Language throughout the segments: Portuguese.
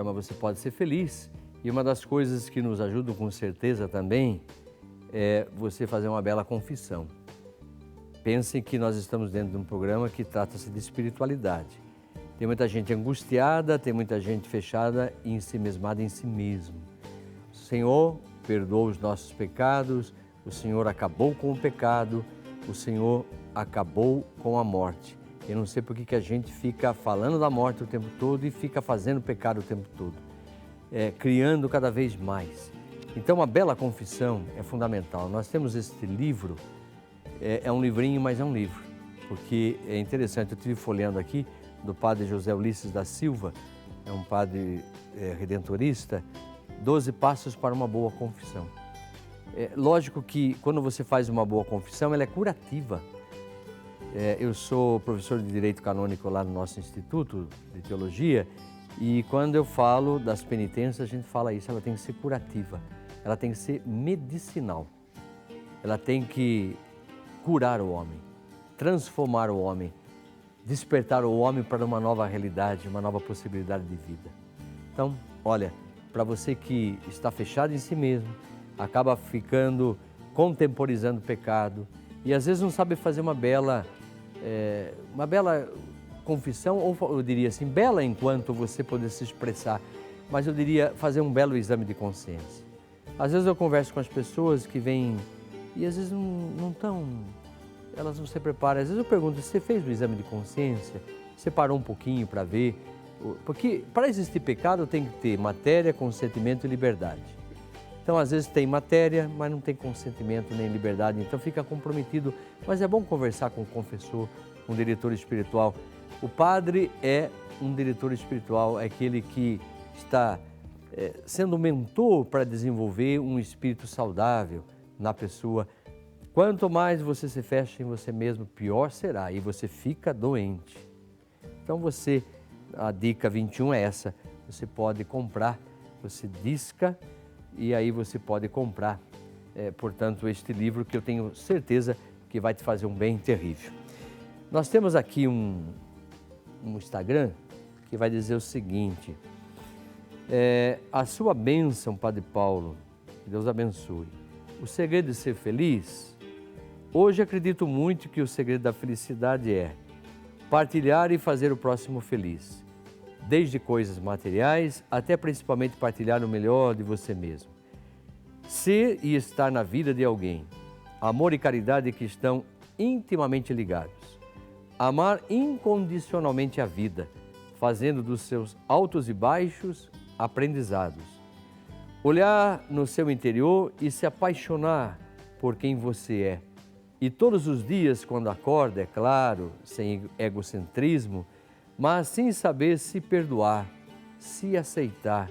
programa Você Pode Ser Feliz. E uma das coisas que nos ajudam com certeza também é você fazer uma bela confissão. Pensem que nós estamos dentro de um programa que trata-se de espiritualidade. Tem muita gente angustiada, tem muita gente fechada e ensimesmada em si mesmo. O Senhor perdoou os nossos pecados, o Senhor acabou com o pecado, o Senhor acabou com a morte. Eu não sei por que a gente fica falando da morte o tempo todo e fica fazendo pecado o tempo todo, criando cada vez mais. Então, uma bela confissão é fundamental. Nós temos este livro, é um livrinho, mas é um livro, porque é interessante, eu estive folheando aqui, do padre José Ulisses da Silva, é um padre redentorista, 12 passos para uma boa confissão. Lógico que quando você faz uma boa confissão, ela é curativa. Eu sou professor de Direito Canônico lá no nosso Instituto de Teologia e quando eu falo das penitências, a gente fala isso, ela tem que ser curativa, ela tem que ser medicinal, ela tem que curar o homem, transformar o homem, despertar o homem para uma nova realidade, uma nova possibilidade de vida. Então, olha, para você que está fechado em si mesmo, acaba ficando contemporizando o pecado e às vezes não sabe fazer uma bela confissão, ou eu diria assim, bela enquanto você poder se expressar, mas eu diria fazer um belo exame de consciência. Às vezes eu converso com as pessoas que vêm e às vezes não estão, elas não se preparam. Às vezes eu pergunto, você fez o exame de consciência? Você parou um pouquinho para ver? Porque para existir pecado tem que ter matéria, consentimento e liberdade. Então, às vezes tem matéria, mas não tem consentimento nem liberdade, então fica comprometido. Mas é bom conversar com o confessor, com o diretor espiritual. O padre é um diretor espiritual, é aquele que está sendo mentor para desenvolver um espírito saudável na pessoa. Quanto mais você se fecha em você mesmo, pior será e você fica doente. Então a dica 21 é essa, você pode comprar, você disca e aí você pode comprar, portanto, este livro que eu tenho certeza que vai te fazer um bem terrível. Nós temos aqui um Instagram que vai dizer o seguinte, a sua bênção, Padre Paulo, que Deus abençoe. O segredo de ser feliz? Hoje acredito muito que o segredo da felicidade é partilhar e fazer o próximo feliz. Desde coisas materiais até principalmente partilhar o melhor de você mesmo. Ser e estar na vida de alguém. Amor e caridade que estão intimamente ligados. Amar incondicionalmente a vida, fazendo dos seus altos e baixos aprendizados. Olhar no seu interior e se apaixonar por quem você é. E todos os dias, quando acorda, é claro, sem egocentrismo, mas sem saber se perdoar, se aceitar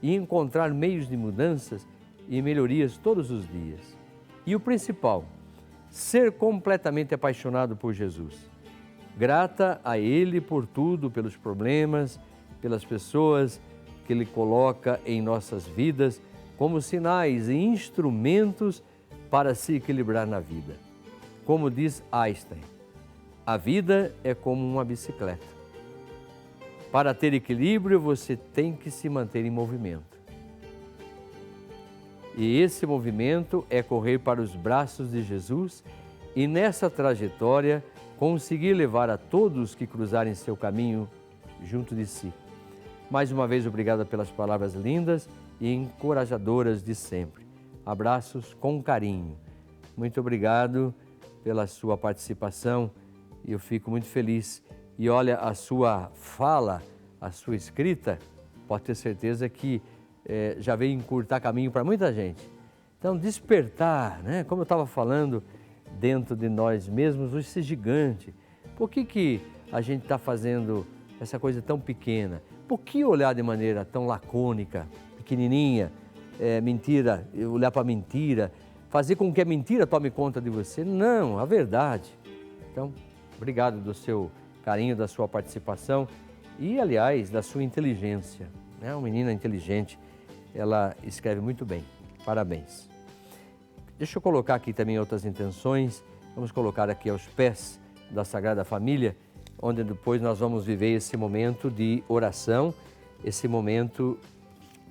e encontrar meios de mudanças e melhorias todos os dias. E o principal, ser completamente apaixonado por Jesus. Grata a Ele por tudo, pelos problemas, pelas pessoas que Ele coloca em nossas vidas como sinais e instrumentos para se equilibrar na vida. Como diz Einstein, a vida é como uma bicicleta. Para ter equilíbrio, você tem que se manter em movimento. E esse movimento é correr para os braços de Jesus e nessa trajetória conseguir levar a todos que cruzarem seu caminho junto de si. Mais uma vez, obrigada pelas palavras lindas e encorajadoras de sempre. Abraços com carinho. Muito obrigado pela sua participação e eu fico muito feliz. E olha, a sua fala, a sua escrita, pode ter certeza que já veio encurtar caminho para muita gente. Então, despertar, né? Como eu estava falando, dentro de nós mesmos, esse gigante. Por que a gente está fazendo essa coisa tão pequena? Por que olhar de maneira tão lacônica, pequenininha, mentira, olhar para a mentira, fazer com que a mentira tome conta de você? Não, a verdade. Então, obrigado do seu carinho, da sua participação e, aliás, da sua inteligência. É uma menina inteligente, ela escreve muito bem. Parabéns. Deixa eu colocar aqui também outras intenções. Vamos colocar aqui aos pés da Sagrada Família, onde depois nós vamos viver esse momento de oração esse momento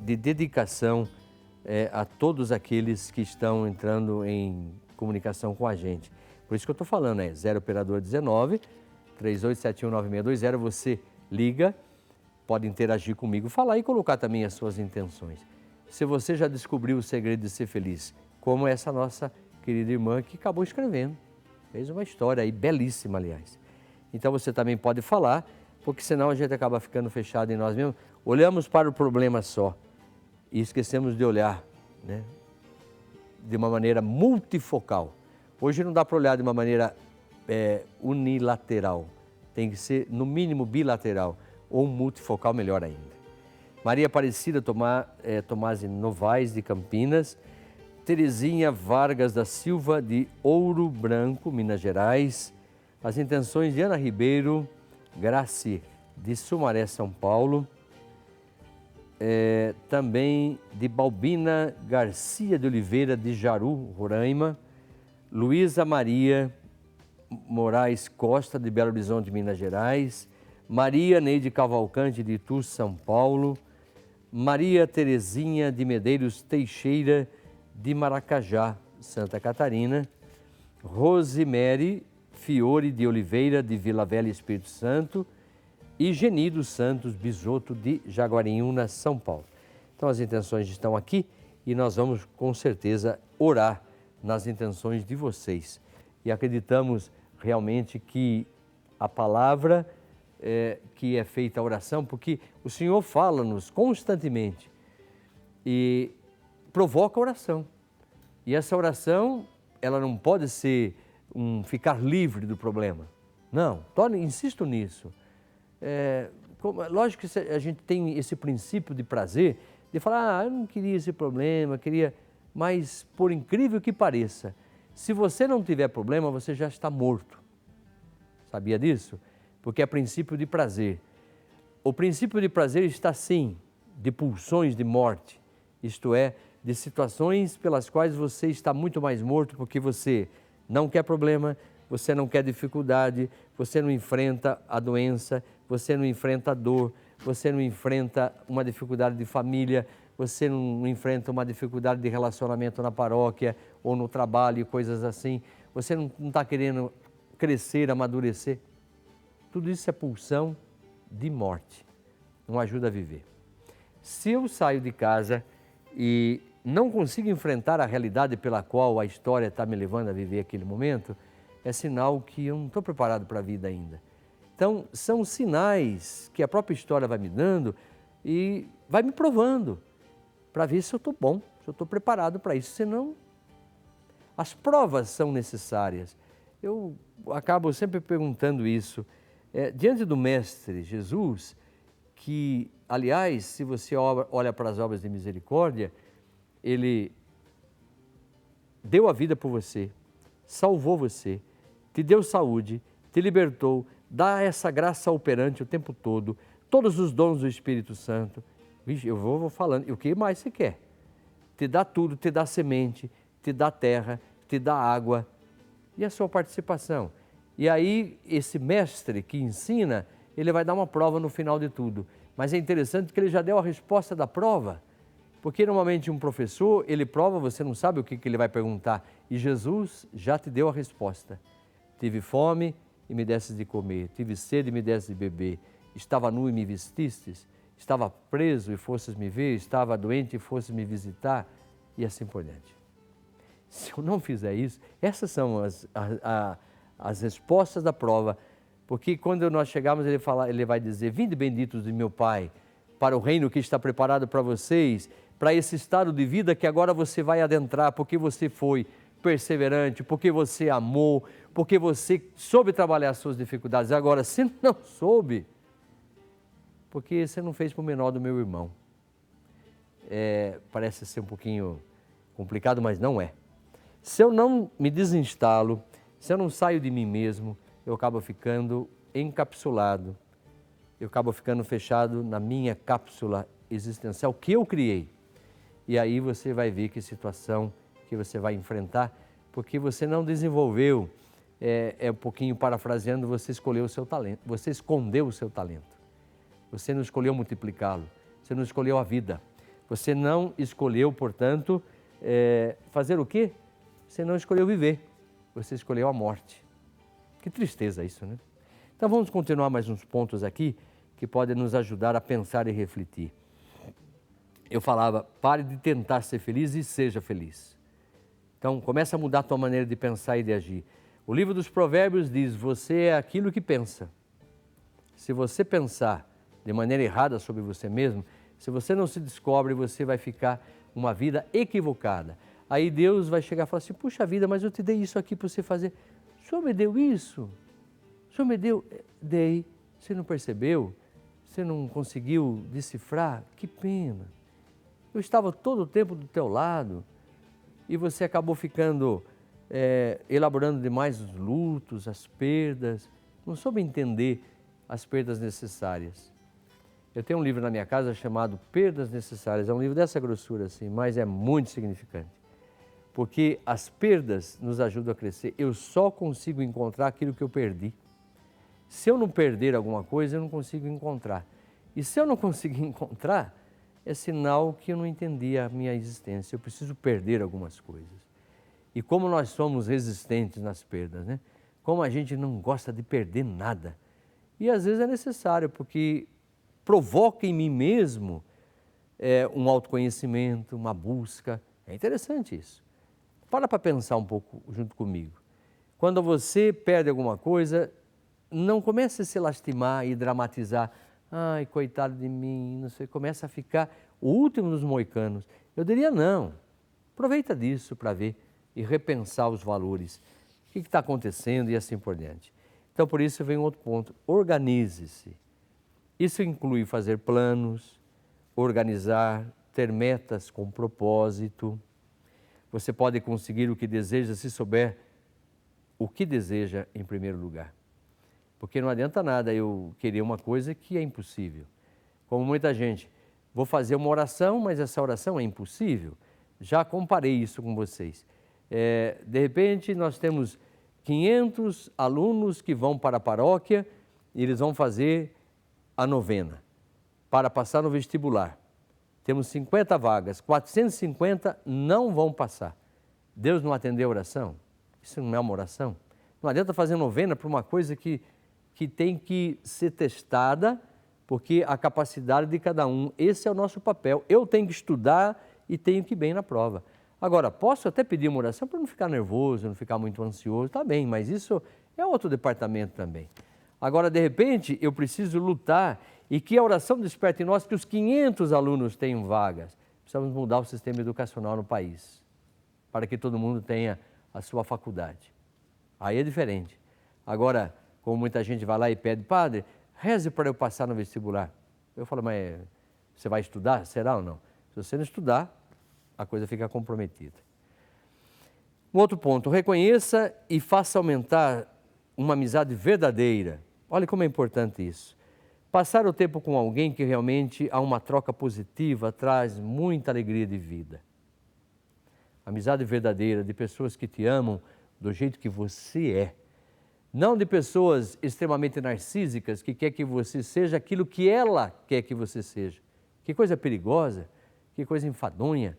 de dedicação a todos aqueles que estão entrando em comunicação com a gente. Por isso que eu estou falando, 0 operador 19 38719620, você liga, pode interagir comigo, falar e colocar também as suas intenções. Se você já descobriu o segredo de ser feliz, como essa nossa querida irmã que acabou escrevendo, fez uma história aí belíssima, aliás. Então você também pode falar, porque senão a gente acaba ficando fechado em nós mesmos, olhamos para o problema só e esquecemos de olhar, né, de uma maneira multifocal. Hoje não dá para olhar de uma maneira unilateral, tem que ser no mínimo bilateral ou multifocal, melhor ainda. Maria Aparecida Tomasi Novaes de Campinas, Terezinha Vargas da Silva de Ouro Branco, Minas Gerais, as intenções de Ana Ribeiro Graci de Sumaré, São Paulo, também de Balbina Garcia de Oliveira de Jaru, Roraima, Luísa Maria Moraes Costa de Belo Horizonte, Minas Gerais, Maria Neide Cavalcante de Itu, São Paulo, Maria Terezinha de Medeiros Teixeira de Maracajá, Santa Catarina, Rosemary Fiore de Oliveira de Vila Velha, Espírito Santo e Geni dos Santos Bisotto de Jaguariúna, São Paulo. Então as intenções estão aqui e nós vamos com certeza orar nas intenções de vocês. E acreditamos realmente que a palavra que é feita a oração, porque o Senhor fala-nos constantemente e provoca a oração. E essa oração, ela não pode ser ficar livre do problema. Não, insisto nisso. Lógico que a gente tem esse princípio de prazer, de falar, eu não queria esse problema, mas por incrível que pareça, se você não tiver problema, você já está morto. Sabia disso? Porque é princípio de prazer. O princípio de prazer está sim, de pulsões de morte, isto é, de situações pelas quais você está muito mais morto porque você não quer problema, você não quer dificuldade, você não enfrenta a doença, você não enfrenta a dor, você não enfrenta uma dificuldade de família, você não enfrenta uma dificuldade de relacionamento na paróquia ou no trabalho, coisas assim, você não está querendo crescer, amadurecer. Tudo isso é pulsão de morte, não ajuda a viver. Se eu saio de casa e não consigo enfrentar a realidade pela qual a história está me levando a viver aquele momento, é sinal que eu não estou preparado para a vida ainda. Então, são sinais que a própria história vai me dando e vai me provando para ver se eu estou bom, se eu estou preparado para isso. Senão, as provas são necessárias. Eu acabo sempre perguntando isso. Diante do Mestre Jesus, que, aliás, se você olha para as obras de misericórdia, Ele deu a vida por você, salvou você, te deu saúde, te libertou, dá essa graça operante o tempo todo, todos os dons do Espírito Santo. Vixe, eu vou falando, e o que mais você quer? Te dá tudo, te dá semente, te dá terra, te dá água e a sua participação. E aí esse mestre que ensina, ele vai dar uma prova no final de tudo. Mas é interessante que ele já deu a resposta da prova. Porque normalmente um professor, ele prova, você não sabe o que ele vai perguntar. E Jesus já te deu a resposta. Tive fome e me desses de comer. Tive sede e me desses de beber. Estava nu e me vestistes. Estava preso e fostes me ver. Estava doente e fostes me visitar. E assim por diante. Se eu não fizer isso, essas são as respostas da prova. Porque quando nós chegarmos, ele vai dizer, vinde benditos de meu Pai, para o reino que está preparado para vocês, para esse estado de vida que agora você vai adentrar, porque você foi perseverante, porque você amou, porque você soube trabalhar as suas dificuldades. Agora, se não soube, porque você não fez para o menor do meu irmão. Parece ser um pouquinho complicado, mas não é. Se eu não me desinstalo, se eu não saio de mim mesmo, eu acabo ficando encapsulado, eu acabo ficando fechado na minha cápsula existencial que eu criei. E aí você vai ver que situação que você vai enfrentar, porque você não desenvolveu, um pouquinho parafraseando, você escolheu o seu talento, você escondeu o seu talento. Você não escolheu multiplicá-lo, Você não escolheu a vida. Você não escolheu, portanto, fazer o quê? Você não escolheu viver. Você escolheu a morte. Que tristeza isso, né? Então vamos continuar mais uns pontos aqui que podem nos ajudar a pensar e refletir. Eu falava, pare de tentar ser feliz e seja feliz. Então começa a mudar a tua maneira de pensar e de agir. O livro dos Provérbios diz, você é aquilo que pensa. Se você pensar de maneira errada sobre você mesmo, se você não se descobre, você vai ficar uma vida equivocada. Aí Deus vai chegar e falar assim, puxa vida, mas eu te dei isso aqui para você fazer. O Senhor me deu isso? O Senhor me deu? Dei. Você não percebeu? Você não conseguiu decifrar? Que pena. Eu estava todo o tempo do teu lado e você acabou ficando, elaborando demais os lutos, as perdas. Não soube entender as perdas necessárias. Eu tenho um livro na minha casa chamado Perdas Necessárias. É um livro dessa grossura assim, mas é muito significante. Porque as perdas nos ajudam a crescer. Eu só consigo encontrar aquilo que eu perdi. Se eu não perder alguma coisa, eu não consigo encontrar. E se eu não conseguir encontrar, é sinal que eu não entendi a minha existência. Eu preciso perder algumas coisas. E como nós somos resistentes nas perdas, né? Como a gente não gosta de perder nada. E às vezes é necessário, porque provoca em mim mesmo um autoconhecimento, uma busca. É interessante isso. Para pensar um pouco junto comigo. Quando você perde alguma coisa, não comece a se lastimar e dramatizar. Ai, coitado de mim, não sei, começa a ficar o último dos moicanos. Eu diria não. Aproveita disso para ver e repensar os valores. O que está acontecendo e assim por diante. Então, por isso vem um outro ponto. Organize-se. Isso inclui fazer planos, organizar, ter metas com propósito. Você pode conseguir o que deseja se souber o que deseja em primeiro lugar. Porque não adianta nada eu querer uma coisa que é impossível. Como muita gente, vou fazer uma oração, mas essa oração é impossível. Já comparei isso com vocês. De repente, nós temos 500 alunos que vão para a paróquia e eles vão fazer a novena para passar no vestibular. Temos 50 vagas, 450 não vão passar. Deus não atendeu a oração? Isso não é uma oração? Não adianta fazer novena para uma coisa que tem que ser testada, porque a capacidade de cada um, esse é o nosso papel. Eu tenho que estudar e tenho que ir bem na prova. Agora, posso até pedir uma oração para não ficar nervoso, não ficar muito ansioso, tá bem, mas isso é outro departamento também. Agora, de repente, eu preciso lutar e que a oração desperte em nós que os 500 alunos tenham vagas. Precisamos mudar o sistema educacional no país, para que todo mundo tenha a sua faculdade. Aí é diferente. Agora, como muita gente vai lá e pede, padre, reze para eu passar no vestibular. Eu falo, mas você vai estudar? Será ou não? Se você não estudar, a coisa fica comprometida. Um outro ponto, reconheça e faça aumentar uma amizade verdadeira. Olha como é importante isso. Passar o tempo com alguém que realmente há uma troca positiva traz muita alegria de vida. Amizade verdadeira de pessoas que te amam do jeito que você é. Não de pessoas extremamente narcísicas que quer que você seja aquilo que ela quer que você seja. Que coisa perigosa, que coisa enfadonha.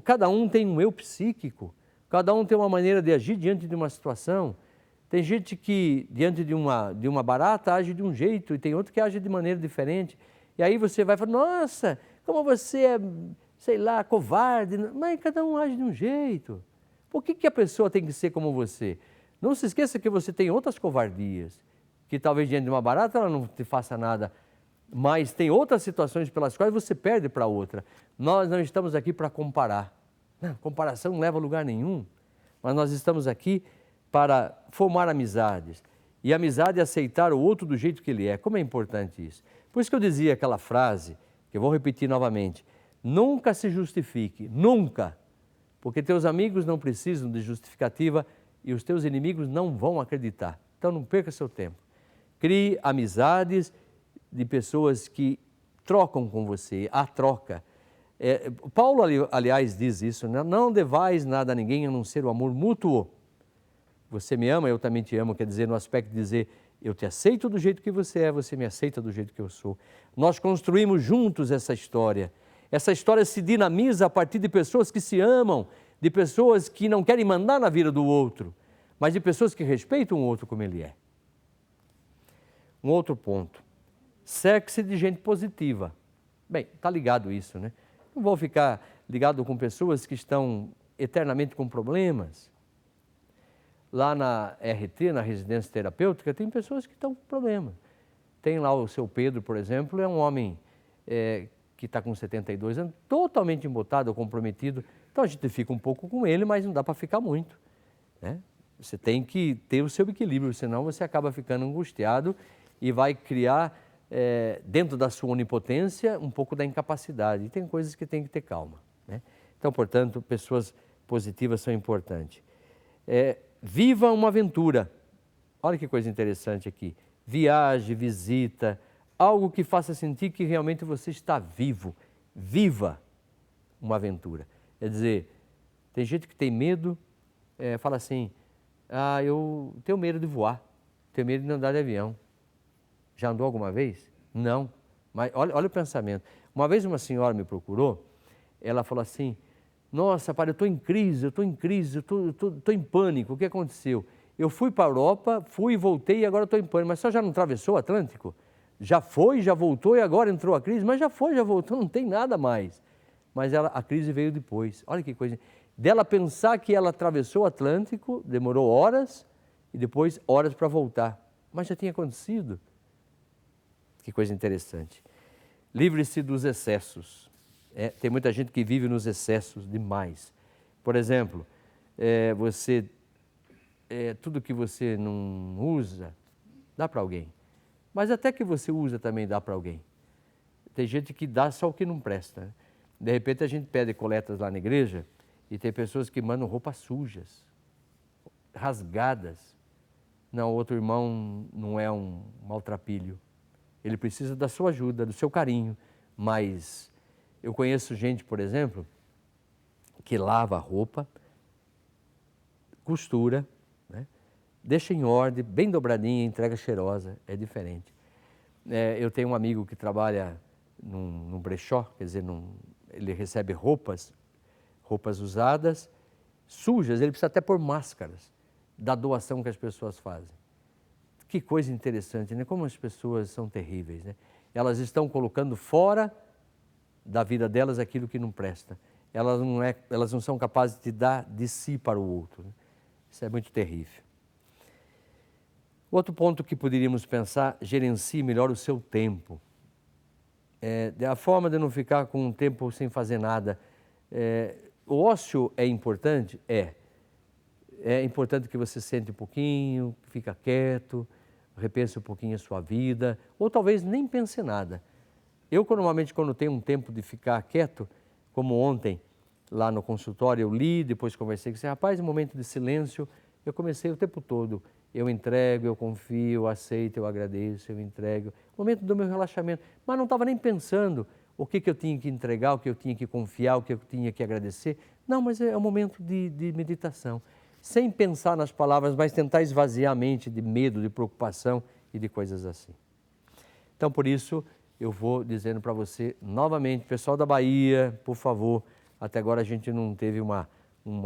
Cada um tem um eu psíquico, cada um tem uma maneira de agir diante de uma situação. Tem gente que, diante de uma barata, age de um jeito e tem outro que age de maneira diferente. E aí você vai falar, nossa, como você é, sei lá, covarde. Mas cada um age de um jeito. Por que a pessoa tem que ser como você? Não se esqueça que você tem outras covardias, que talvez diante de uma barata ela não te faça nada, mas tem outras situações pelas quais você perde para outra. Nós não estamos aqui para comparar. Não, comparação não leva a lugar nenhum, mas nós estamos aqui para formar amizades. E amizade é aceitar o outro do jeito que ele é. Como é importante isso? Por isso que eu dizia aquela frase, que eu vou repetir novamente, nunca se justifique, nunca, porque teus amigos não precisam de justificativa e os teus inimigos não vão acreditar. Então não perca seu tempo. Crie amizades de pessoas que trocam com você, a troca. Paulo, aliás, diz isso, né? Não devais nada a ninguém a não ser o amor mútuo. Você me ama, eu também te amo, quer dizer, no aspecto de dizer, Eu te aceito do jeito que você é, você me aceita do jeito que eu sou. Nós construímos juntos essa história. Essa história se dinamiza a partir de pessoas que se amam, de pessoas que não querem mandar na vida do outro, mas de pessoas que respeitam o outro como ele é. Um outro ponto, cerque-se de gente positiva. Bem, está ligado isso, né? Não vou ficar ligado com pessoas que estão eternamente com problemas. Lá na RT, na residência terapêutica, tem pessoas que estão com problemas. Tem lá o seu Pedro, por exemplo, é um homem que está com 72 anos, totalmente embotado, comprometido. Então a gente fica um pouco com ele, mas não dá para ficar muito, né? Você tem que ter o seu equilíbrio, senão você acaba ficando angustiado e vai criar, dentro da sua onipotência, um pouco da incapacidade. E tem coisas que tem que ter calma, né? Então, portanto, pessoas positivas são importantes. Viva uma aventura. Olha que coisa interessante aqui. Viaje, visita, algo que faça sentir que realmente você está vivo. Viva uma aventura. Quer dizer, tem gente que tem medo, fala assim, eu tenho medo de voar, tenho medo de andar de avião. Já andou alguma vez? Não. Mas olha o pensamento. Uma vez uma senhora me procurou, ela falou assim, nossa, padre, eu estou em crise, eu estou em pânico, o que aconteceu? Eu fui para a Europa, fui e voltei e agora estou em pânico, mas só já não atravessou o Atlântico? Já foi, já voltou e agora entrou a crise, mas já foi, já voltou, não tem nada mais. Mas a crise veio depois, olha que coisa. Dela pensar que ela atravessou o Atlântico, demorou horas e depois horas para voltar, mas já tinha acontecido. Que coisa interessante. Livre-se dos excessos. Tem muita gente que vive nos excessos demais. Por exemplo, tudo que você não usa, dá para alguém. Mas até que você usa também dá para alguém. Tem gente que dá só o que não presta, né? De repente a gente pede coletas lá na igreja e tem pessoas que mandam roupas sujas, rasgadas. Não, outro irmão não é um maltrapilho. Ele precisa da sua ajuda, do seu carinho, mas eu conheço gente, por exemplo, que lava a roupa, costura, né? Deixa em ordem, bem dobradinha, entrega cheirosa, é diferente. Eu tenho um amigo que trabalha num brechó, quer dizer, ele recebe roupas usadas, sujas, ele precisa até pôr máscaras da doação que as pessoas fazem. Que coisa interessante, né? Como as pessoas são terríveis, né? Elas estão colocando fora da vida delas aquilo que não presta. Elas não são capazes de dar de si para o outro, né? Isso é muito terrível. Outro ponto que poderíamos pensar, gerencie melhor o seu tempo. A forma de não ficar com um tempo sem fazer nada. O ócio é importante? É importante que você sente um pouquinho, fica quieto, repense um pouquinho a sua vida, ou talvez nem pense nada. Eu, normalmente, quando tenho um tempo de ficar quieto, como ontem, lá no consultório, eu li, depois conversei com esse rapaz, um momento de silêncio, eu comecei o tempo todo. Eu entrego, eu confio, eu aceito, eu agradeço, eu entrego. Momento do meu relaxamento. Mas não estava nem pensando o que eu tinha que entregar, o que eu tinha que confiar, o que eu tinha que agradecer. Não, mas é um momento de meditação. Sem pensar nas palavras, mas tentar esvaziar a mente de medo, de preocupação e de coisas assim. Então, por isso, eu vou dizendo para você novamente, pessoal da Bahia, por favor, até agora a gente não teve uma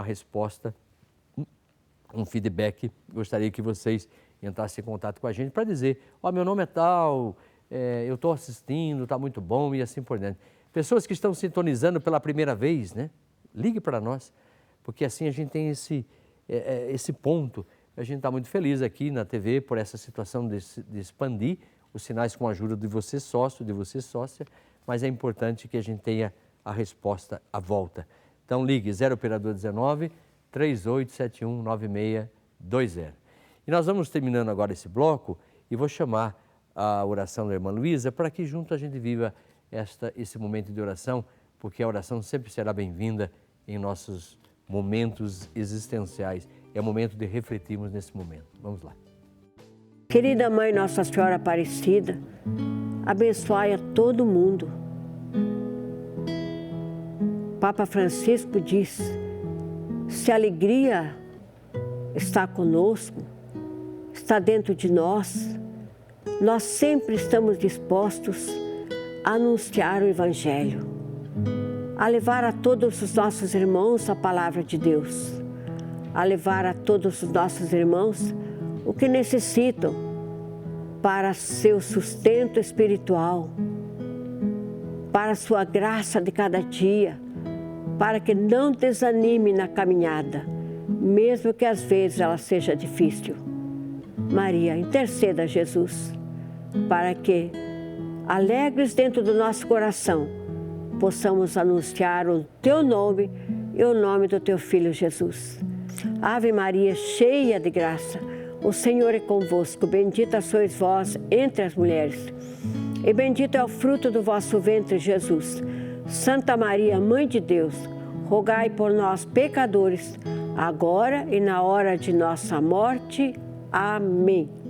resposta, um feedback. Gostaria que vocês entrassem em contato com a gente para dizer, meu nome é tal, eu estou assistindo, está muito bom e assim por diante. Pessoas que estão sintonizando pela primeira vez, né? Ligue para nós, porque assim a gente tem esse ponto. A gente está muito feliz aqui na TV por essa situação de expandir os sinais com a ajuda de você sócio, de você sócia, mas é importante que a gente tenha a resposta à volta. Então ligue 0 operador 19 3871 9620. E nós vamos terminando agora esse bloco e vou chamar a oração da irmã Luísa para que junto a gente viva esse momento de oração, porque a oração sempre será bem-vinda em nossos momentos existenciais. É o momento de refletirmos nesse momento. Vamos lá. Querida Mãe Nossa Senhora Aparecida, abençoai a todo mundo. Papa Francisco diz, se a alegria está conosco, está dentro de nós, nós sempre estamos dispostos a anunciar o Evangelho, a levar a todos os nossos irmãos a palavra de Deus, a levar a todos os nossos irmãos o que necessitam para seu sustento espiritual, para a sua graça de cada dia, para que não desanime na caminhada, mesmo que às vezes ela seja difícil. Maria, interceda a Jesus, para que, alegres dentro do nosso coração, possamos anunciar o Teu nome e o nome do Teu Filho Jesus. Ave Maria, cheia de graça, o Senhor é convosco, bendita sois vós entre as mulheres, e bendito é o fruto do vosso ventre, Jesus. Santa Maria, Mãe de Deus, rogai por nós, pecadores, agora e na hora de nossa morte. Amém.